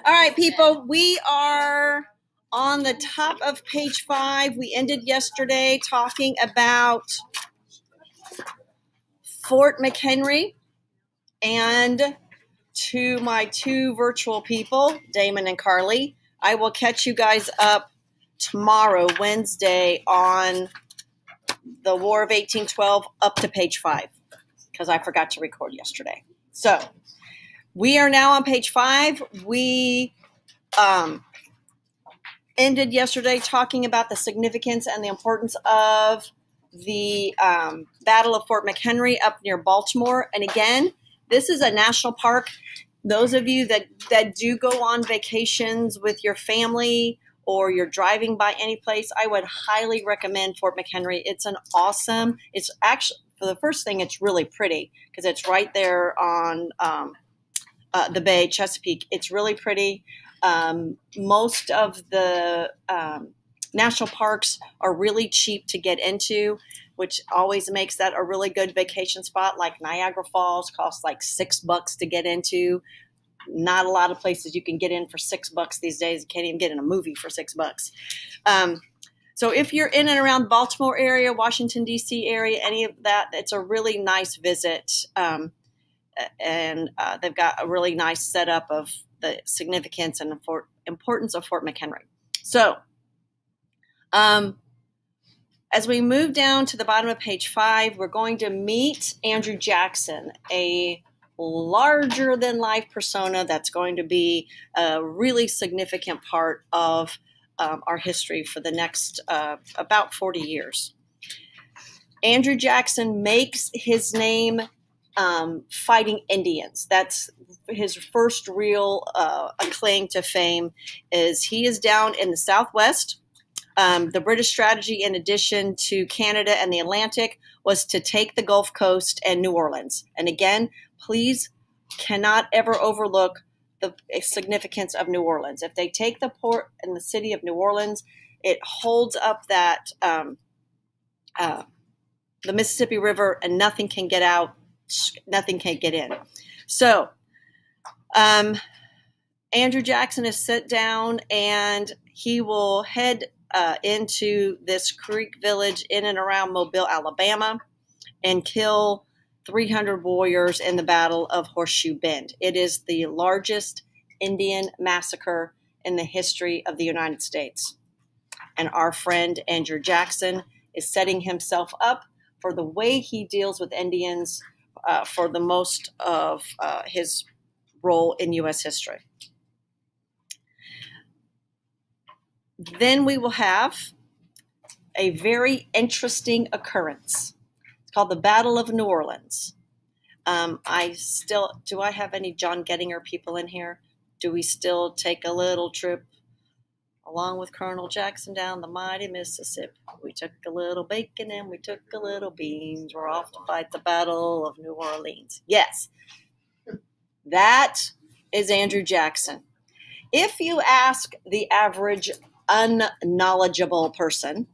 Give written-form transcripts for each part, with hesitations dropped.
All right, people, we are on the top of page 5. We ended yesterday talking about Fort McHenry, and to my 2 virtual people, Damon and Carly, I will catch you guys up tomorrow, Wednesday, on the War of 1812 up to page 5, because I forgot to record yesterday. So we are now on page 5. We ended yesterday talking about the significance and the importance of the Battle of Fort McHenry up near Baltimore. And again, this is a national park. Those of you that do go on vacations with your family or you're driving by any place, I would highly recommend Fort McHenry. It's it's actually, for the first thing, it's really pretty because it's right there on the bay, Chesapeake. It's really pretty. Most of the national parks are really cheap to get into, which always makes that a really good vacation spot. Like Niagara Falls costs like $6 to get into. Not a lot of places you can get in for $6 these days. You can't even get in a movie for $6. So if you're in and around Baltimore area, Washington, D.C. area, any of that, it's a really nice visit. And they've got a really nice setup of the significance and importance of Fort McHenry. So as we move down to the bottom of page 5, we're going to meet Andrew Jackson, a larger-than-life persona that's going to be a really significant part of our history for the next about 40 years. Andrew Jackson makes his name fighting Indians. That's his first real claim to fame. He is down in the Southwest. The British strategy, in addition to Canada and the Atlantic, was to take the Gulf Coast and New Orleans. And again, please cannot ever overlook the significance of New Orleans. If they take the port and the city of New Orleans, it holds up that the Mississippi River, and nothing can get out, nothing can get in. So Andrew Jackson is set down, and he will head into this Creek village in and around Mobile, Alabama, and kill 300 warriors in the Battle of Horseshoe Bend. It is the largest Indian massacre in the history of the United States. And our friend Andrew Jackson is setting himself up for the way he deals with Indians for the most of his role in U.S. history. Then we will have a very interesting occurrence. It's called the Battle of New Orleans. Do I have any John Gettinger people in here? Do we still take a little trip along with Colonel Jackson down the mighty Mississippi? We took a little bacon and we took a little beans. We're off to fight the Battle of New Orleans. Yes, that is Andrew Jackson. If you ask the average unknowledgeable person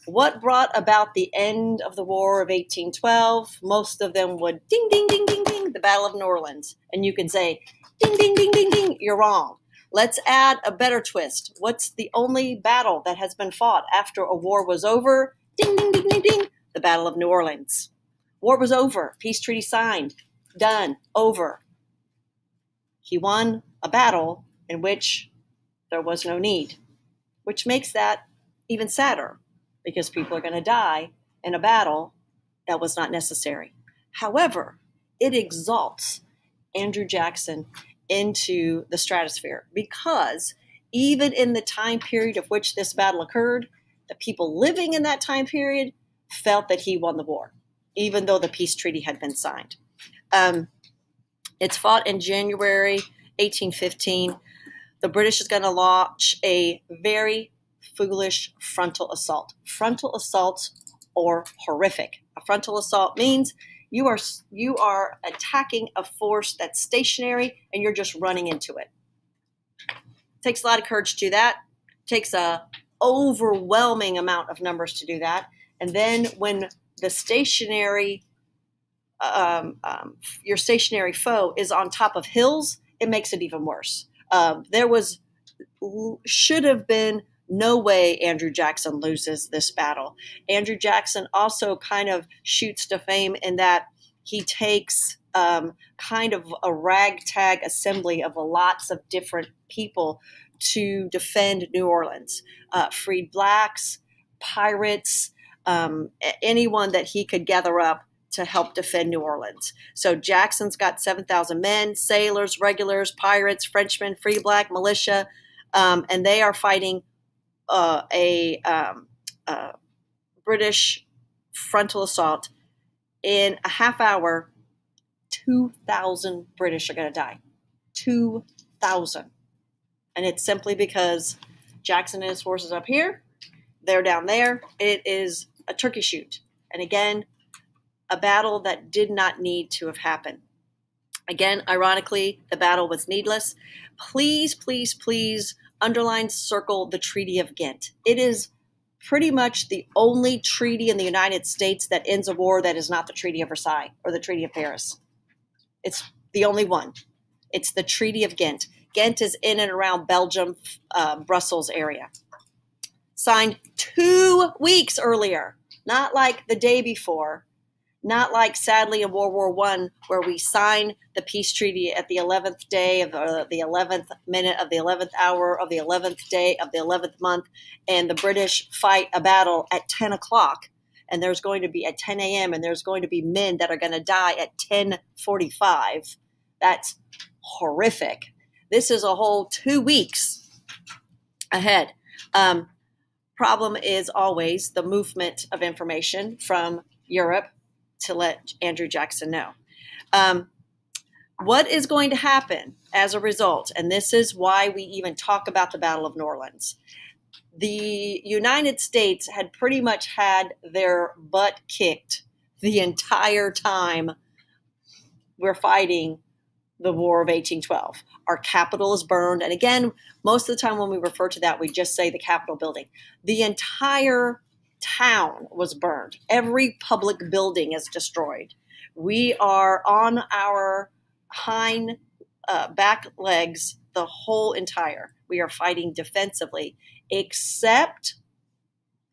what brought about the end of the War of 1812, most of them would ding, ding, ding, ding, ding, the Battle of New Orleans. And you can say, ding, ding, ding, ding, ding, you're wrong. Let's add a better twist. What's the only battle that has been fought after a war was over? Ding, ding, ding, ding, ding, the Battle of New Orleans. War was over. Peace treaty signed. Done. Over. He won a battle in which there was no need, which makes that even sadder because people are going to die in a battle that was not necessary. However, it exalts Andrew Jackson into the stratosphere because even in the time period of which this battle occurred, the people living in that time period felt that he won the war, even though the peace treaty had been signed. It's fought in January 1815. The British is going to launch a very foolish frontal assault. Frontal assaults are horrific. A frontal assault means you are attacking a force that's stationary and you're just running into it. Takes a lot of courage to do that. Takes a overwhelming amount of numbers to do that. And then when the stationary, your stationary foe is on top of hills, it makes it even worse. Should have been no way Andrew Jackson loses this battle. Andrew Jackson also kind of shoots to fame in that he takes kind of a ragtag assembly of lots of different people to defend New Orleans. Freed blacks, pirates, anyone that he could gather up to help defend New Orleans. So Jackson's got 7,000 men, sailors, regulars, pirates, Frenchmen, free black, militia, and they are fighting a British frontal assault. In a half hour, 2,000 British are going to die. 2,000. And it's simply because Jackson and his forces up here, they're down there. It is a turkey shoot. And again, a battle that did not need to have happened. Again, ironically, the battle was needless. Please, please, please underline, circle the Treaty of Ghent. It is pretty much the only treaty in the United States that ends a war that is not the Treaty of Versailles or the Treaty of Paris. It's the only one. It's the Treaty of Ghent. Ghent is in and around Belgium, Brussels area. Signed 2 weeks earlier, not like the day before, not like sadly in World War I, where we sign the peace treaty at the 11th day of the 11th minute of the 11th hour of the 11th day of the 11th month, and the British fight a battle at 10 o'clock, and there's going to be at 10 a.m., and there's going to be men that are going to die at 10:45. That's horrific. This is a whole 2 weeks ahead. Problem is always the movement of information from Europe to let Andrew Jackson know. What is going to happen as a result, and this is why we even talk about the Battle of New Orleans. The United States had pretty much had their butt kicked the entire time we're fighting the War of 1812. Our Capitol is burned. And again, most of the time when we refer to that, we just say the Capitol building. The entire town was burned. Every public building is destroyed. We are on our hind back legs the whole entire. We are fighting defensively, except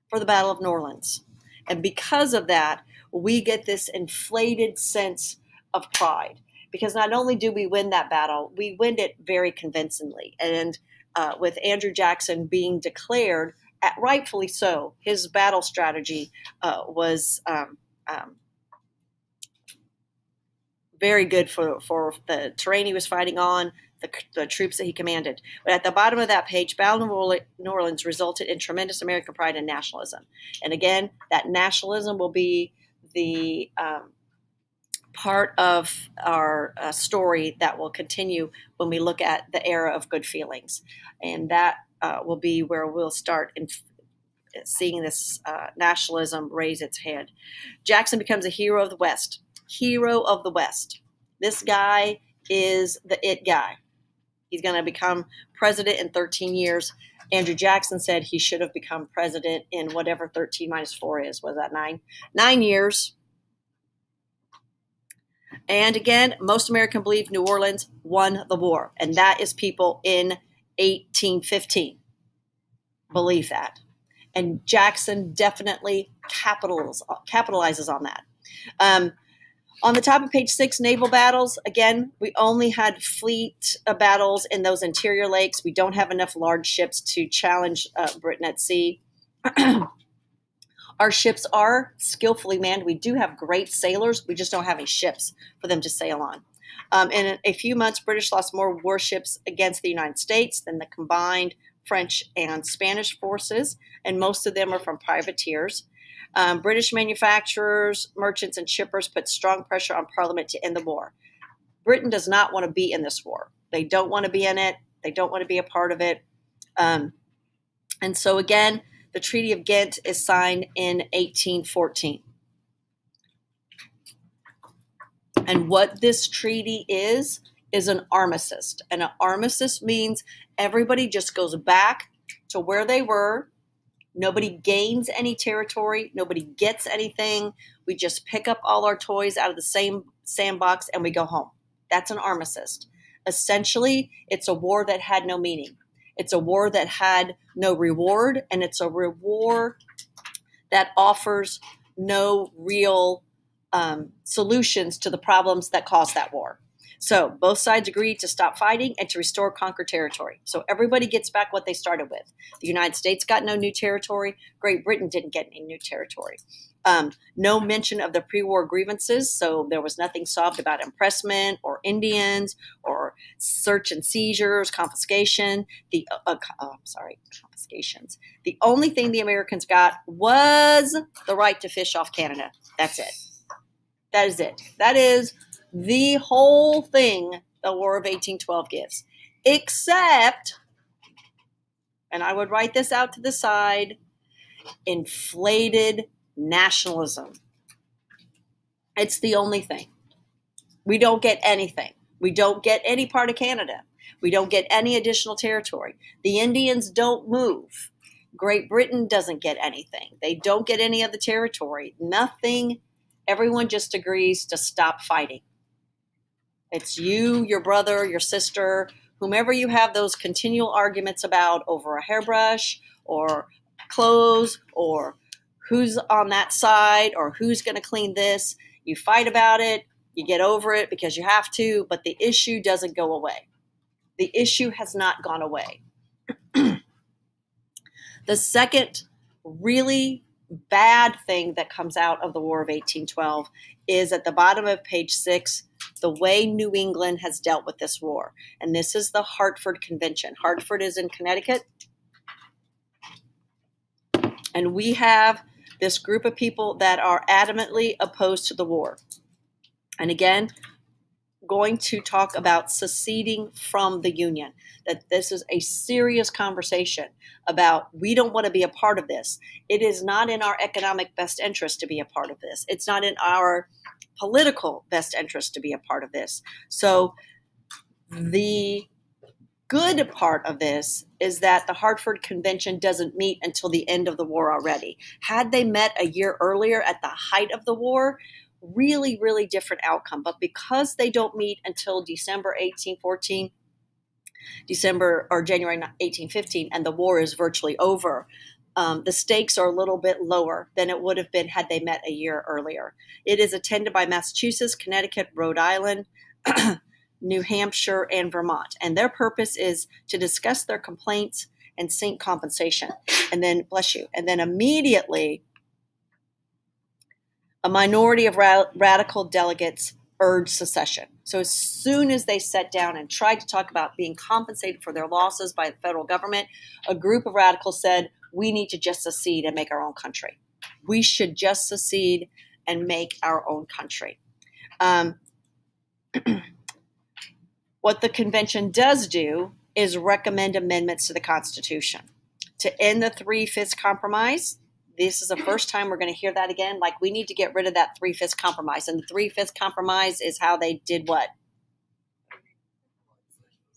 for the Battle of New Orleans. And because of that, we get this inflated sense of pride. Because not only do we win that battle, we win it very convincingly. And with Andrew Jackson being declared, rightfully so, his battle strategy was very good for the terrain he was fighting on, the troops that he commanded. But at the bottom of that page, Battle of New Orleans resulted in tremendous American pride and nationalism. And again, that nationalism will be the part of our story that will continue when we look at the era of good feelings. And that will be where we'll start seeing this nationalism raise its head. Jackson becomes a hero of the West. Hero of the West. This guy is the it guy. He's going to become president in 13 years. Andrew Jackson said he should have become president in whatever 13 minus 4 is. Was that 9? 9 years. And again, most Americans believe New Orleans won the war. And that is people in 1815 believe that. And Jackson definitely capitalizes on that. On the top of page 6, naval battles. Again, we only had fleet battles in those interior lakes. We don't have enough large ships to challenge Britain at sea. Our ships are skillfully manned. We do have great sailors. We just don't have any ships for them to sail on. In a few months, British lost more warships against the United States than the combined French and Spanish forces, and most of them are from privateers. British manufacturers, merchants, and shippers put strong pressure on Parliament to end the war. Britain does not want to be in this war. They don't want to be in it. They don't want to be a part of it. And so again, the Treaty of Ghent is signed in 1814. And what this treaty is is an armistice. And an armistice means everybody just goes back to where they were. Nobody gains any territory. Nobody gets anything. We just pick up all our toys out of the same sandbox and we go home. That's an armistice. Essentially, it's a war that had no meaning. It's a war that had no reward, and it's a war that offers no real solutions to the problems that caused that war. So both sides agreed to stop fighting and to restore conquered territory. So everybody gets back what they started with. The United States got no new territory. Great Britain didn't get any new territory. No mention of the pre-war grievances, so there was nothing solved about impressment or Indians or search and seizures, confiscation. Confiscations. The only thing the Americans got was the right to fish off Canada. That's it. That is it. That is the whole thing the War of 1812 gives, except, and I would write this out to the side, inflated nationalism. It's the only thing. We don't get anything. We don't get any part of Canada. We don't get any additional territory. The Indians don't move. Great Britain doesn't get anything. They don't get any of the territory. Nothing. Everyone just agrees to stop fighting. It's you, your brother, your sister, whomever you have those continual arguments about over a hairbrush or clothes or who's on that side or who's going to clean this. You fight about it. You get over it because you have to, but the issue doesn't go away. The issue has not gone away. The second really bad thing that comes out of the War of 1812 is at the bottom of page 6, the way New England has dealt with this war. And this is the Hartford Convention. Hartford is in Connecticut. And we have this group of people that are adamantly opposed to the war. And again, going to talk about seceding from the Union, that this is a serious conversation about we don't want to be a part of this. It is not in our economic best interest to be a part of this. It's not in our political best interest to be a part of this. So the good part of this is that the Hartford Convention doesn't meet until the end of the war already. Had they met a year earlier at the height of the war, really, really different outcome. But because they don't meet until December 1814, January 1815, and the war is virtually over, the stakes are a little bit lower than it would have been had they met a year earlier. It is attended by Massachusetts, Connecticut, Rhode Island, New Hampshire, and Vermont. And their purpose is to discuss their complaints and seek compensation. And then, bless you, and then immediately a minority of radical delegates urged secession. So as soon as they sat down and tried to talk about being compensated for their losses by the federal government, a group of radicals said, we need to just secede and make our own country. We should just secede and make our own country. What the convention does do is recommend amendments to the Constitution to end the 3/5 compromise. This is the first time we're going to hear that again. Like, we need to get rid of that 3/5 compromise. And the 3/5 compromise is how they did what?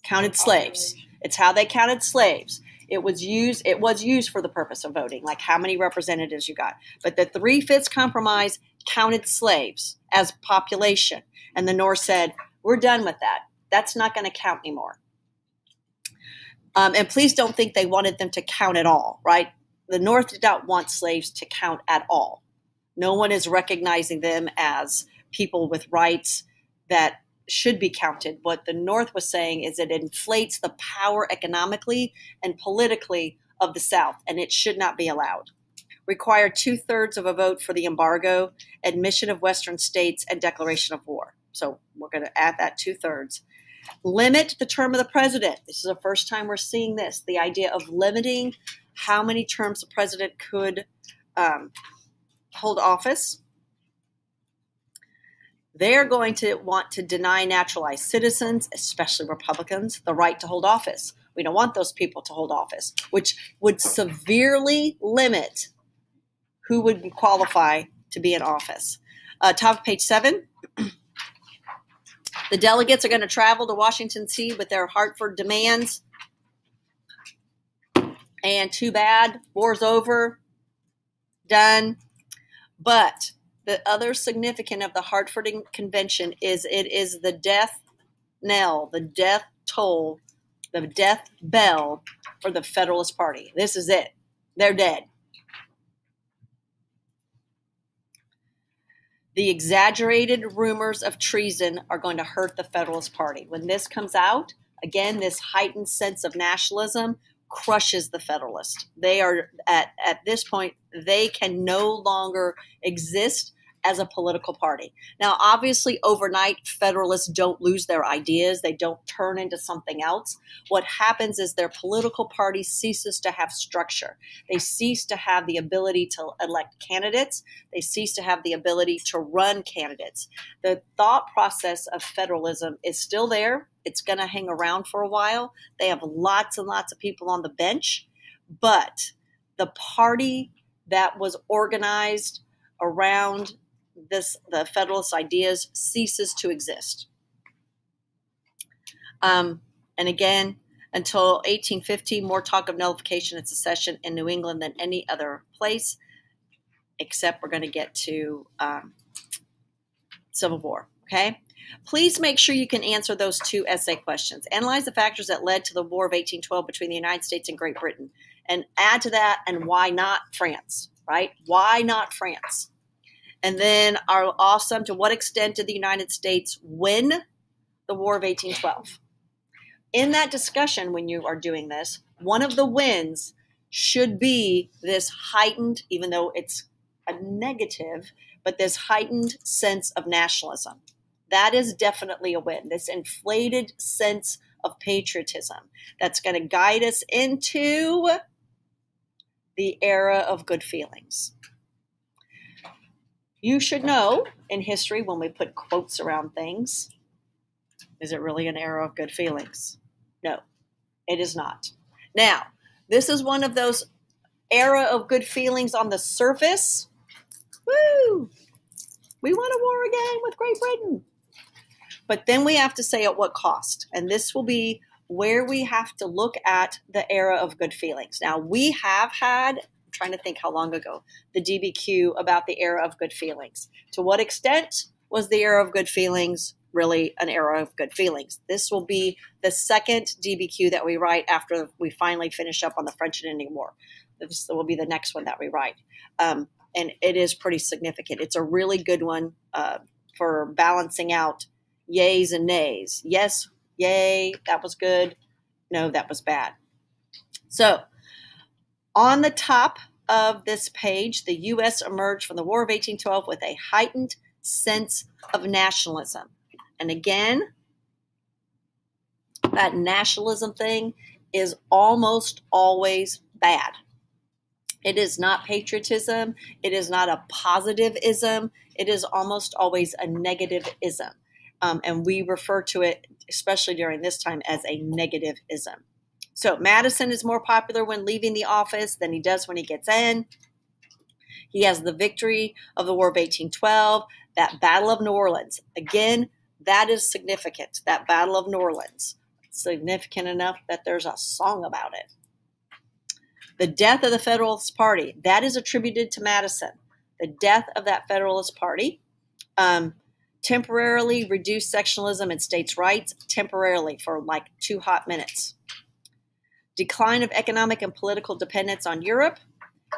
Counted slaves. It's how they counted slaves. It was used for the purpose of voting, like how many representatives you got. But the 3/5 compromise counted slaves as population. And the North said, we're done with that. That's not going to count anymore. And please don't think they wanted them to count at all, right? The North did not want slaves to count at all. No one is recognizing them as people with rights that should be counted. What the North was saying is it inflates the power economically and politically of the South, and it should not be allowed. Require 2/3 of a vote for the embargo, admission of Western states, and declaration of war. So we're going to add that 2/3. Limit the term of the president. This is the first time we're seeing this, the idea of limiting how many terms the president could hold office. They're going to want to deny naturalized citizens, especially Republicans, the right to hold office. We don't want those people to hold office, which would severely limit who would qualify to be in office. Top of page 7. The delegates are going to travel to Washington, D.C. with their Hartford demands. And too bad, war's over, done. But the other significance of the Hartford Convention is it is the death knell, the death toll, the death bell for the Federalist Party. This is it. They're dead. The exaggerated rumors of treason are going to hurt the Federalist Party. When this comes out, again, this heightened sense of nationalism crushes the Federalists. They are, at this point, they can no longer exist as a political party. Now, obviously, overnight, Federalists don't lose their ideas. They don't turn into something else. What happens is their political party ceases to have structure. They cease to have the ability to elect candidates. They cease to have the ability to run candidates. The thought process of federalism is still there. It's going to hang around for a while. They have lots and lots of people on the bench, but the party that was organized around the Federalist ideas ceases to exist. And again, until 1850, more talk of nullification and secession in New England than any other place, except we're going to get to Civil War, okay? Please make sure you can answer those two essay questions. Analyze the factors that led to the War of 1812 between the United States and Great Britain, and add to that, and why not France, right? Why not France? And then are awesome. To what extent did the United States win the War of 1812? In that discussion, when you are doing this, one of the wins should be this heightened, even though it's a negative, but this heightened sense of nationalism. That is definitely a win. This inflated sense of patriotism that's going to guide us into the era of good feelings. You should know in history when we put quotes around things, is it really an era of good feelings? No, it is not. Now, this is one of those era of good feelings on the surface. Woo! We want a war again with Great Britain. But then we have to say at what cost. And this will be where we have to look at the era of good feelings. Now, we have had, I'm trying to think how long ago, the DBQ about the era of good feelings. To what extent was the era of good feelings really an era of good feelings? This will be the second DBQ that we write after we finally finish up on the French and Indian War. This will be the next one that we write. And it is pretty significant. It's a really good one for balancing out yays and nays. Yes, yay, that was good. No, that was bad. So on the top of this page, the U.S. emerged from the War of 1812 with a heightened sense of nationalism. And again, that nationalism thing is almost always bad. It is not patriotism. It is not a positivism. It is almost always a negativism. And we refer to it, especially during this time, as a negativism. So Madison is more popular when leaving the office than he does when he gets in. He has the victory of the War of 1812, that Battle of New Orleans. Again, that is significant, that Battle of New Orleans. Significant enough that there's a song about it. The death of the Federalist Party, that is attributed to Madison. The death of that Federalist Party temporarily reduced sectionalism and states' rights, temporarily for like 2 hot minutes. Decline of economic and political dependence on Europe,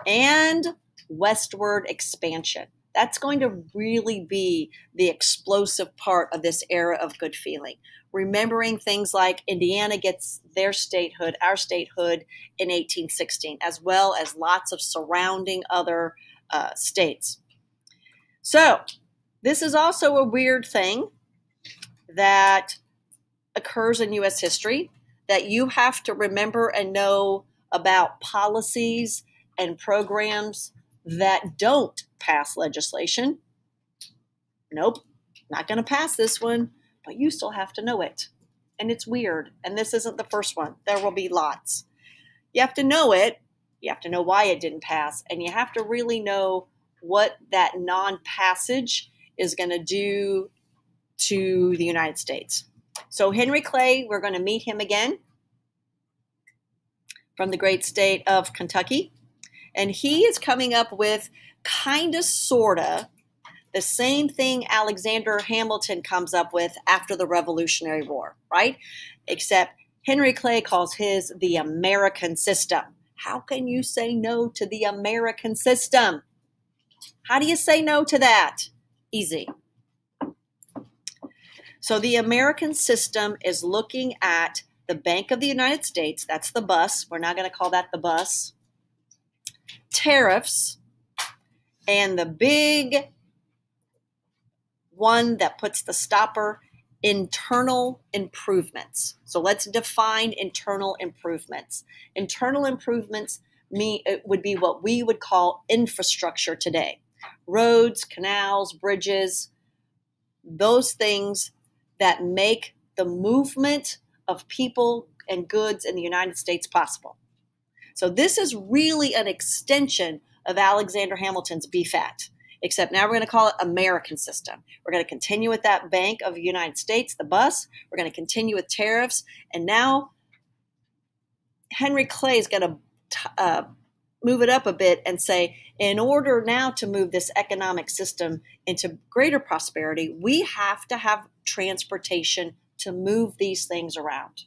and westward expansion. That's going to really be the explosive part of this era of good feeling. Remembering things like Indiana gets their statehood, our statehood, in 1816, as well as lots of surrounding other states. So this is also a weird thing that occurs in U.S. history, that you have to remember and know about policies and programs that don't pass legislation. Nope, not going to pass this one, but you still have to know it. And it's weird. And this isn't the first one. There will be lots. You have to know it. You have to know why it didn't pass. And you have to really know what that non-passage is going to do to the United States. So Henry Clay, we're going to meet him again from the great state of Kentucky. And he is coming up with kind of, sort of, the same thing Alexander Hamilton comes up with after the Revolutionary War, right? Except Henry Clay calls his the American system. How can you say no to the American system? How do you say no to that? Easy. So the American system is looking at the Bank of the United States. That's the bus. We're not going to call that the bus. Tariffs, and the big one that puts the stopper, internal improvements. So let's define internal improvements. Internal improvements would be what we would call infrastructure today. Roads, canals, bridges, those things that make the movement of people and goods in the United States possible. So this is really an extension of Alexander Hamilton's BFAT, except now we're going to call it American system. We're going to continue with that Bank of the United States, the bus. We're going to continue with tariffs. And now Henry Clay is going to move it up a bit and say, in order now to move this economic system into greater prosperity, we have to have transportation to move these things around.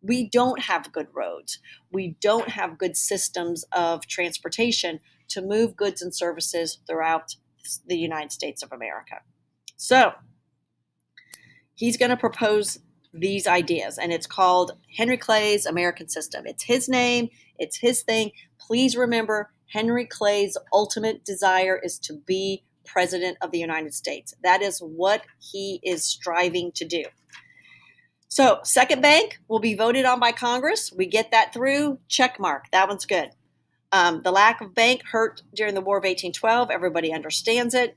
We don't have good roads. We don't have good systems of transportation to move goods and services throughout the United States of America. So he's going to propose these ideas, and it's called Henry Clay's American System. It's his name. It's his thing. Please remember, Henry Clay's ultimate desire is to be president of the United States. That is what he is striving to do. So second bank will be voted on by Congress. We get that through. Check mark. That one's good. The lack of bank hurt during the War of 1812. Everybody understands it.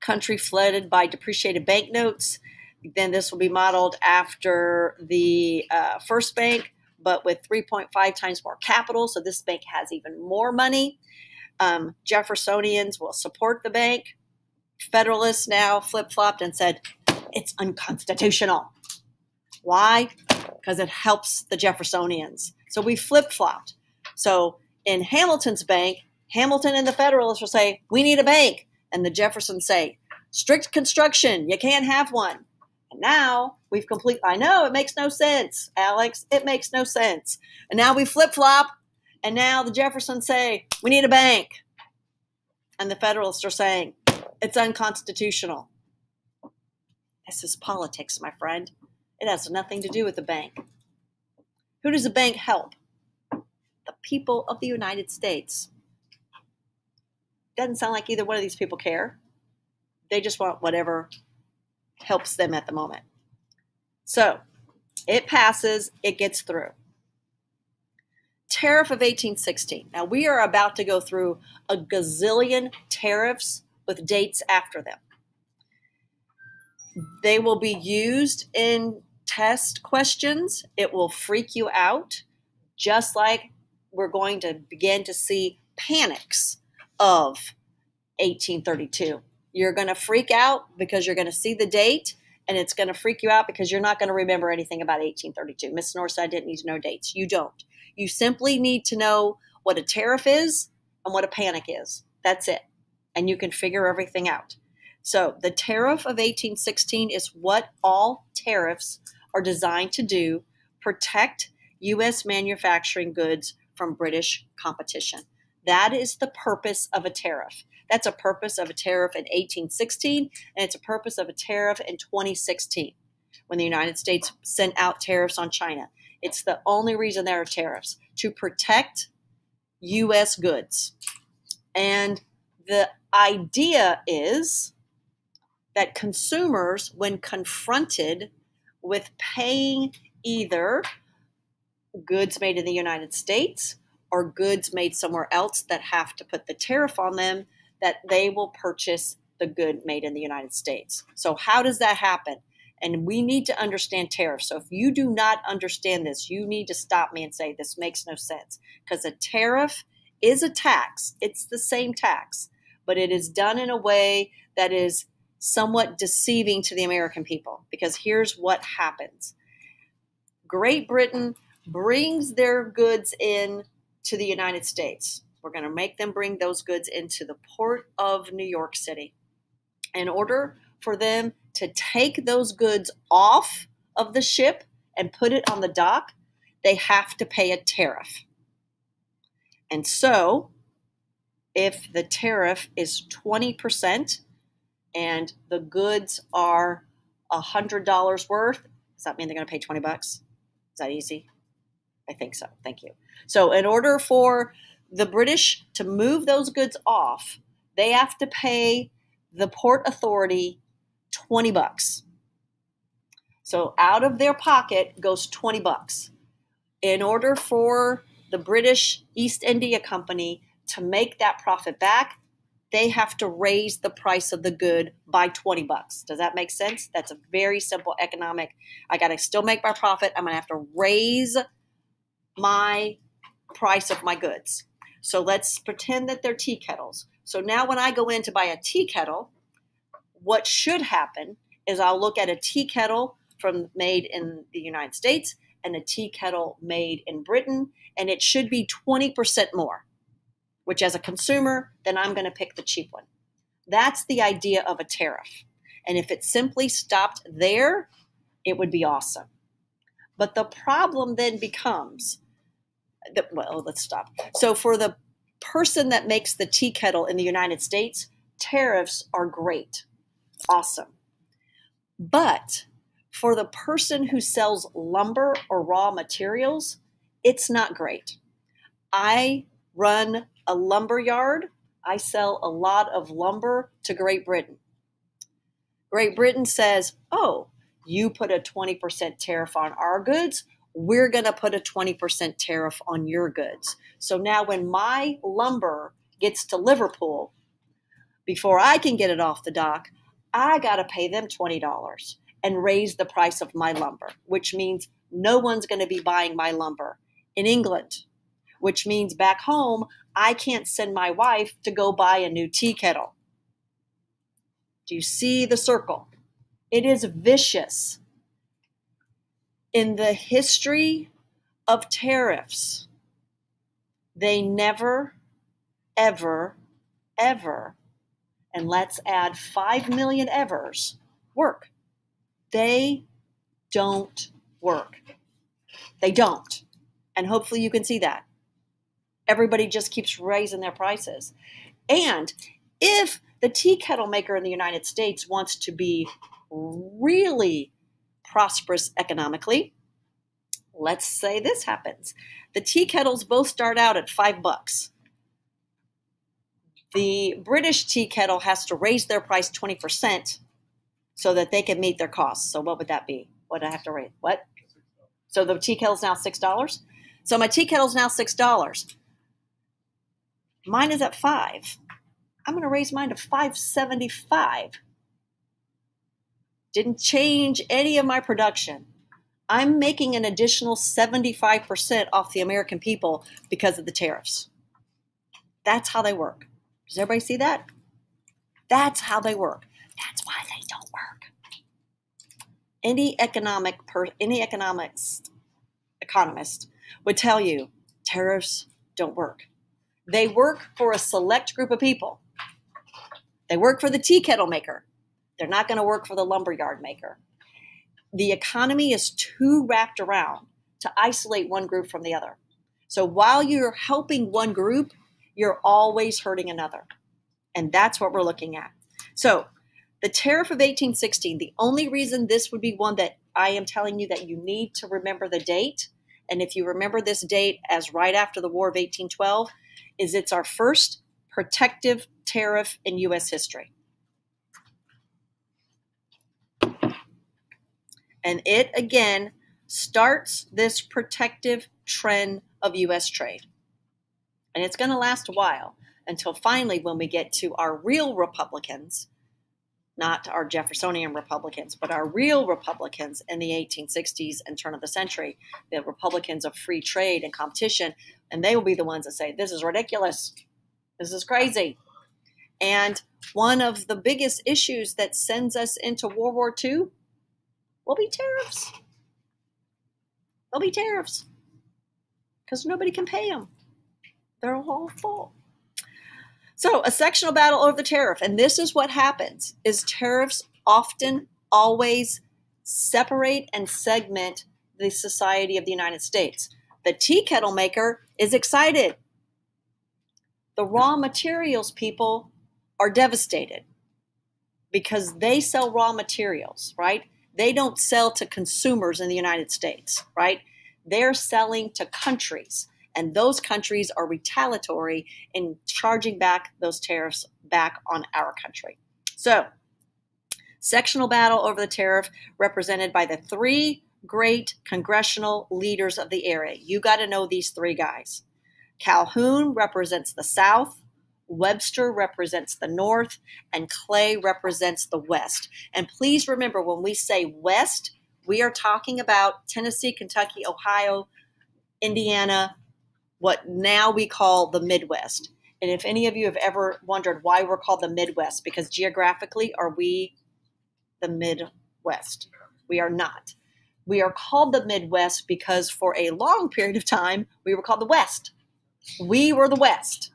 Country flooded by depreciated banknotes. Then this will be modeled after the first bank, but with 3.5 times more capital. So this bank has even more money. Jeffersonians will support the bank. Federalists now flip-flopped and said, it's unconstitutional. Why? Because it helps the Jeffersonians. So we flip-flopped. So in Hamilton's bank, Hamilton and the Federalists will say, we need a bank. And the Jeffersons say, strict construction, you can't have one. And now we've I know, it makes no sense, Alex. It makes no sense. And now we flip-flop, and now the Jeffersons say, we need a bank. And the Federalists are saying, it's unconstitutional. This is politics, my friend. It has nothing to do with the bank. Who does the bank help? The people of the United States. Doesn't sound like either one of these people care. They just want whatever helps them at the moment. So it passes, it gets through. Tariff of 1816. Now we are about to go through a gazillion tariffs with dates after them. They will be used in test questions. It will freak you out, just like we're going to begin to see panics of 1832. You're going to freak out because you're going to see the date, and it's going to freak you out because you're not going to remember anything about 1832. Miss Northside didn't need to know dates. You don't. You simply need to know what a tariff is and what a panic is. That's it. And you can figure everything out. So the tariff of 1816 is what all tariffs are designed to do: protect U.S. manufacturing goods from British competition. That is the purpose of a tariff. That's a purpose of a tariff in 1816, and it's a purpose of a tariff in 2016 when the United States sent out tariffs on China. It's the only reason there are tariffs, to protect U.S. goods. And the idea is that consumers, when confronted with paying either goods made in the United States or goods made somewhere else that have to put the tariff on them, that they will purchase the good made in the United States. So how does that happen? And we need to understand tariffs. So if you do not understand this, you need to stop me and say, this makes no sense. Because a tariff is a tax. It's the same tax, but it is done in a way that is somewhat deceiving to the American people, because here's what happens. Great Britain brings their goods in to the United States. We're going to make them bring those goods into the port of New York City. In order for them to take those goods off of the ship and put it on the dock, they have to pay a tariff. And so if the tariff is 20% and the goods are $100 worth, does that mean they're going to pay 20 bucks? Is that easy? I think so. Thank you. So in order for the British to move those goods off, they have to pay the port authority 20 bucks. So out of their pocket goes 20 bucks. In order for the British East India Company to make that profit back, they have to raise the price of the good by 20 bucks. Does that make sense? That's a very simple economic. I got to still make my profit. I'm going to have to raise my price of my goods. So let's pretend that they're tea kettles. So now when I go in to buy a tea kettle, what should happen is I'll look at a tea kettle made in the United States and a tea kettle made in Britain, and it should be 20% more, which as a consumer, then I'm going to pick the cheap one. That's the idea of a tariff. And if it simply stopped there, it would be awesome. But the problem then becomes, well, let's stop. So for the person that makes the tea kettle in the United States, tariffs are great, awesome. But for the person who sells lumber or raw materials, it's not great. I run a lumber yard. I sell a lot of lumber to Great Britain. Great Britain says, oh, you put a 20% tariff on our goods, we're going to put a 20% tariff on your goods. So now when my lumber gets to Liverpool, before I can get it off the dock, I got to pay them $20 and raise the price of my lumber, which means no one's going to be buying my lumber in England, which means back home, I can't send my wife to go buy a new tea kettle. Do you see the circle? It is vicious. In the history of tariffs, they never, ever, ever, and let's add 5 million evers, work. They don't work. They don't. And hopefully you can see that. Everybody just keeps raising their prices. And if the tea kettle maker in the United States wants to be really prosperous economically, let's say this happens. The tea kettles both start out at $5. The British tea kettle has to raise their price 20% so that they can meet their costs. So what would that be? What do I have to raise? What? So the tea kettle's now $6? So my tea kettle's now $6. Mine is at $5. I'm going to raise mine to $5.75. Didn't change any of my production. I'm making an additional 75% off the American people because of the tariffs. That's how they work. Does everybody see that? That's how they work. That's why they don't work. Any economist would tell you tariffs don't work. They work for a select group of people. They work for the tea kettle maker. They're not going to work for the lumberyard maker. The economy is too wrapped around to isolate one group from the other. So while you're helping one group, you're always hurting another. And that's what we're looking at. So the tariff of 1816, the only reason this would be one that I am telling you that you need to remember the date, and if you remember this date as right after the War of 1812, is it's our first protective tariff in U.S. history. And it, again, starts this protective trend of U.S. trade. And it's going to last a while until finally when we get to our real Republicans, not our Jeffersonian Republicans, but our real Republicans in the 1860s and turn of the century, the Republicans of free trade and competition, and they will be the ones that say, this is ridiculous. This is crazy. And one of the biggest issues that sends us into World War II will be tariffs. There'll be tariffs because nobody can pay them. They're all full. So a sectional battle over the tariff. And this is what happens, is tariffs often always separate and segment the society of the United States. The tea kettle maker is excited. The raw materials people are devastated because they sell raw materials, right? They don't sell to consumers in the United States, right? They're selling to countries, and those countries are retaliatory in charging back those tariffs back on our country. So, sectional battle over the tariff represented by the three great congressional leaders of the era. You got to know these three guys. Calhoun represents the South, Webster represents the North, and Clay represents the West. And please remember, when we say West, we are talking about Tennessee, Kentucky, Ohio, Indiana, what now we call the Midwest. And if any of you have ever wondered why we're called the Midwest, because geographically, are we the Midwest? We are not. We are called the Midwest because for a long period of time, we were called the West. We were the West.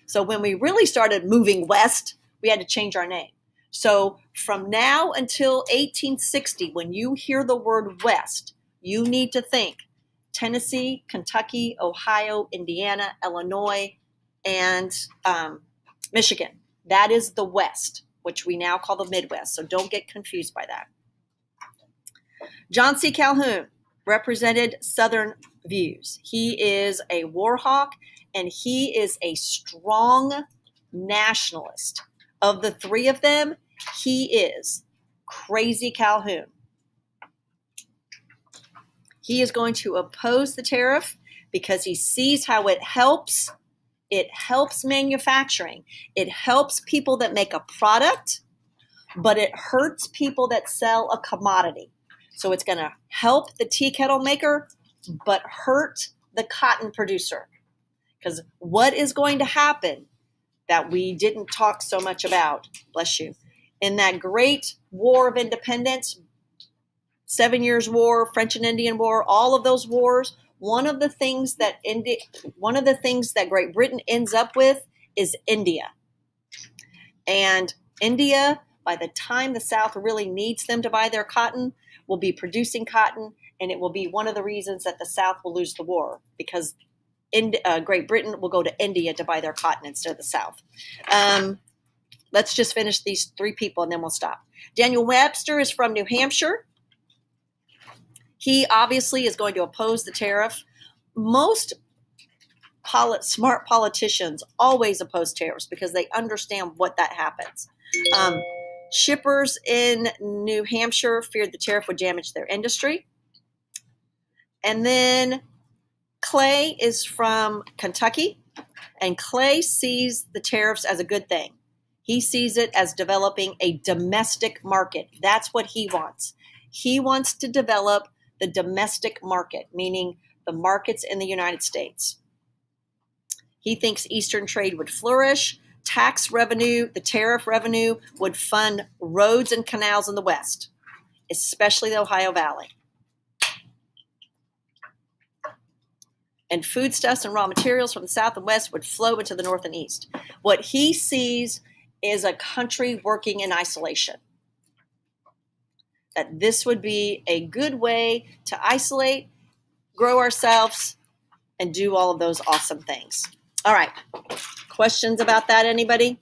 So when we really started moving west, we had to change our name. So from now until 1860, when you hear the word West, you need to think Tennessee, Kentucky, Ohio, Indiana, Illinois, and Michigan. That is the West, which we now call the Midwest. So don't get confused by that. John C. Calhoun represented Southern views. He is a war hawk, and he is a strong nationalist. Of the three of them, he is Crazy Calhoun. He is going to oppose the tariff because he sees how it helps. It helps manufacturing. It helps people that make a product, but it hurts people that sell a commodity. So it's going to help the tea kettle maker, but hurt the cotton producer. Because what is going to happen that we didn't talk so much about, bless you, in that great War of Independence, 7 Years War, French and Indian War, all of those wars, one of the things that Great Britain ends up with is India. And India, by the time the South really needs them to buy their cotton, will be producing cotton, and it will be one of the reasons that the South will lose the war, because Great Britain will go to India to buy their cotton instead of the South. Let's just finish these three people and then we'll stop. Daniel Webster is from New Hampshire. He obviously is going to oppose the tariff. Most smart politicians always oppose tariffs because they understand what that happens. Shippers in New Hampshire feared the tariff would damage their industry. And then Clay is from Kentucky, and Clay sees the tariffs as a good thing. He sees it as developing a domestic market. That's what he wants. He wants to develop the domestic market, meaning the markets in the United States. He thinks Eastern trade would flourish. Tax revenue, the tariff revenue, would fund roads and canals in the West, especially the Ohio Valley. And foodstuffs and raw materials from the South and West would flow into the North and East. What he sees is a country working in isolation. That this would be a good way to isolate, grow ourselves, and do all of those awesome things. All right. Questions about that, anybody?